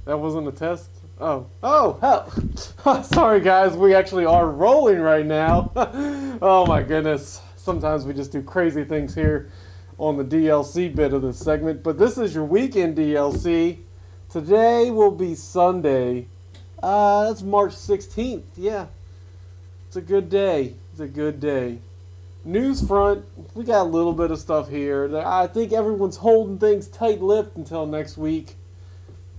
That wasn't a test? Oh, hell. Sorry, guys. We actually are rolling right now. Oh, my goodness. Sometimes we just do crazy things here on the DLC bit of this segment. But this is your weekend DLC. Today will be Sunday. That's March 16th. Yeah, it's a good day. It's a good day. News front, we got a little bit of stuff here. I think everyone's holding things tight-lipped until next week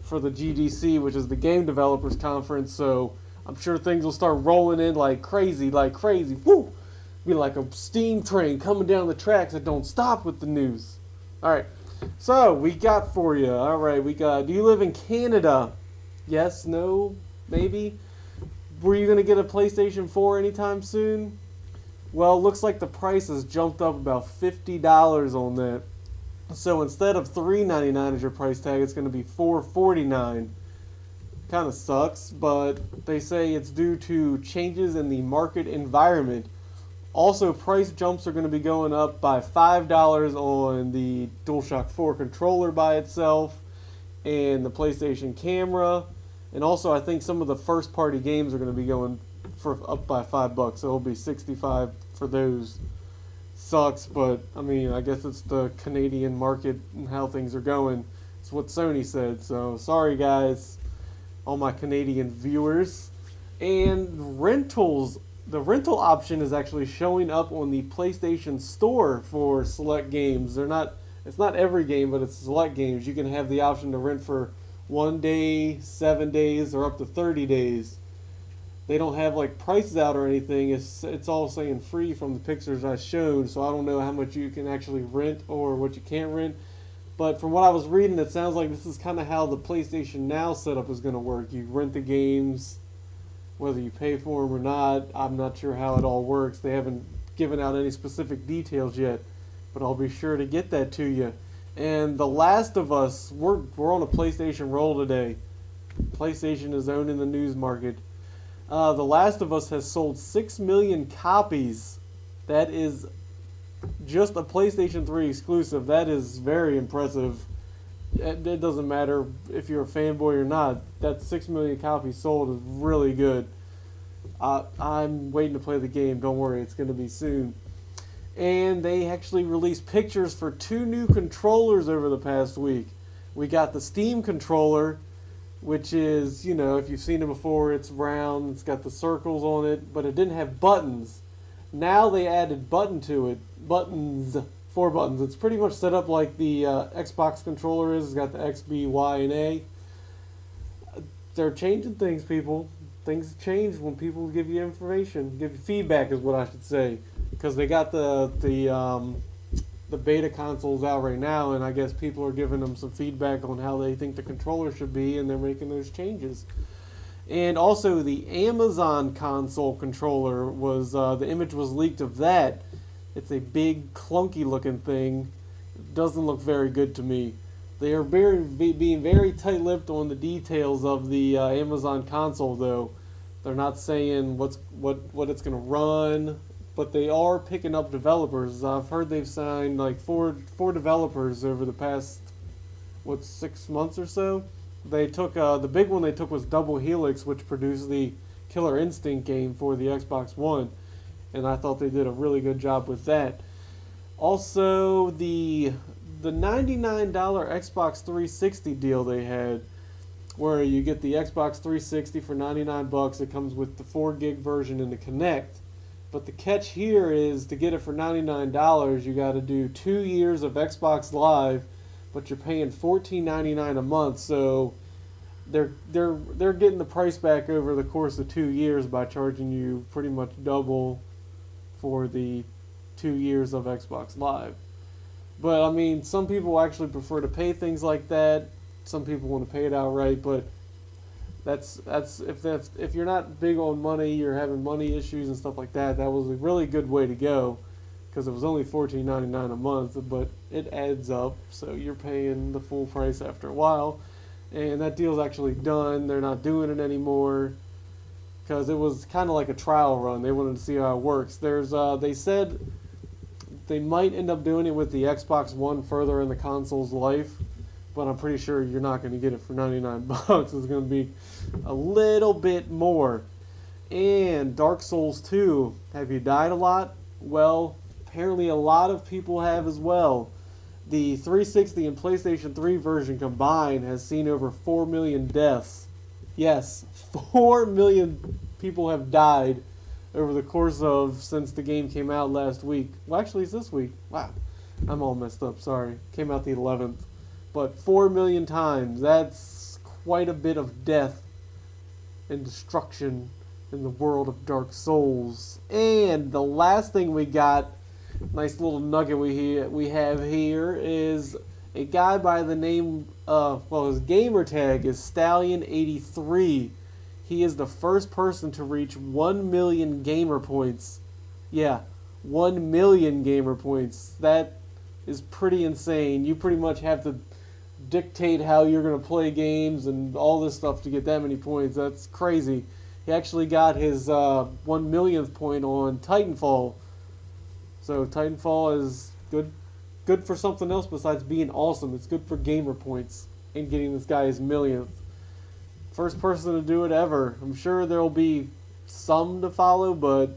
for the GDC, which is the Game Developers Conference. So I'm sure things will start rolling in like crazy, like crazy. Woo! Be like a steam train coming down the tracks that don't stop with the news. All right. So we got for you. All right, we got. Do you live in Canada? Yes, no, maybe. Were you gonna get a PlayStation 4 anytime soon? Well, looks like the price has jumped up about $50 on that. So instead of $3.99 as your price tag, it's going to be $4.49. Kind of sucks, but they say it's due to changes in the market environment. Also, price jumps are going to be going up by $5 on the DualShock 4 controller by itself, and the PlayStation camera, and also I think some of the first-party games are going to be going for up by $5, so it'll be 65 for those. Sucks, but I mean, I guess it's the Canadian market and how things are going. It's what Sony said. So sorry, guys, all my Canadian viewers. And rentals. The rental option is actually showing up on the PlayStation Store for select games. They're not. It's not every game, but it's select games. You can have the option to rent for 1 day, 7 days, or up to 30 days. They don't have like prices out or anything. It's all saying free from the pictures I showed, so I don't know how much you can actually rent or what you can't rent. But from what I was reading, it sounds like this is kind of how the PlayStation Now setup is going to work. You rent the games, whether you pay for them or not. I'm not sure how it all works. They haven't given out any specific details yet, but I'll be sure to get that to you. And The Last of Us, we're on a PlayStation roll today. PlayStation is owning the news market. The Last of Us has sold 6 million copies. That is just a PlayStation 3 exclusive. That is very impressive. It doesn't matter if you're a fanboy or not. That 6 million copies sold is really good. I'm waiting to play the game. Don't worry, it's going to be soon. And they actually released pictures for 2 new controllers over the past week. We got the Steam controller, which is, you know, if you've seen it before, it's round, it's got the circles on it, but it didn't have buttons. Now they added buttons. 4 buttons. It's pretty much set up like the Xbox controller is. It's got the X, B, Y, and A. They're changing things, people. Things change when people give you information, give you feedback is what I should say, because they got the beta consoles out right now, and I guess people are giving them some feedback on how they think the controller should be, and they're making those changes. And also the Amazon console controller was the image was leaked of that. It's a big clunky looking thing. It doesn't look very good to me. They are being very tight-lipped on the details of the Amazon console, though. They're not saying what it's going to run, but they are picking up developers. I've heard they've signed like four developers over the past 6 months or so. They took the big one they took was Double Helix, which produced the Killer Instinct game for the Xbox One, and I thought they did a really good job with that. Also, the $99 Xbox 360 deal they had, where you get the Xbox 360 for $99. It comes with the 4 gig version and the Kinect. But the catch here is to get it for $99, you got to do 2 years of Xbox Live, but you're paying $14.99 a month. So they're getting the price back over the course of 2 years by charging you pretty much double for the 2 years of Xbox Live. But I mean, some people actually prefer to pay things like that. Some people want to pay it outright, but that's if you're not big on money, you're having money issues and stuff like that. That was a really good way to go, because it was only $14.99 a month, but it adds up. So you're paying the full price after a while, and that deal's actually done. They're not doing it anymore because it was kind of like a trial run. They wanted to see how it works. They said they might end up doing it with the Xbox One further in the console's life, but I'm pretty sure you're not going to get it for 99 bucks. It's going to be a little bit more. And Dark Souls 2, have you died a lot? Well, apparently a lot of people have as well. The 360 and PlayStation 3 version combined has seen over 4 million deaths. Yes, 4 million people have died over the course of since the game came out last week. Well, actually, it's this week. Wow, I'm all messed up. Sorry, came out the 11th, but 4 million times. That's quite a bit of death and destruction in the world of Dark Souls. And the last thing we got, nice little nugget we have here, is a guy by the name his gamer tag is Stallion83. He is the first person to reach 1 million gamer points. Yeah, 1 million gamer points. That is pretty insane. You pretty much have to dictate how you're going to play games and all this stuff to get that many points. That's crazy. He actually got his 1 millionth point on Titanfall. So Titanfall is good for something else besides being awesome. It's good for gamer points and getting this guy his millionth. First person to do it ever. I'm sure there'll be some to follow, but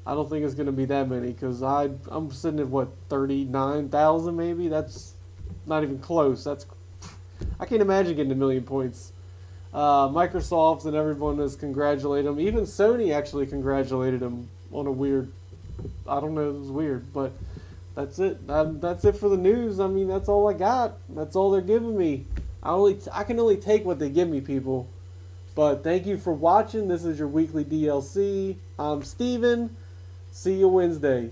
I don't think it's going to be that many because I'm sitting at, 39,000 maybe? That's not even close. I can't imagine getting 1 million points. Microsoft and everyone has congratulated him. Even Sony actually congratulated him on a weird, I don't know, it was weird, but that's it. That's it for the news. I mean, that's all I got. That's all they're giving me. I can only take what they give me, people. But thank you for watching. This is your weekly DLC. I'm Steven. See you Wednesday.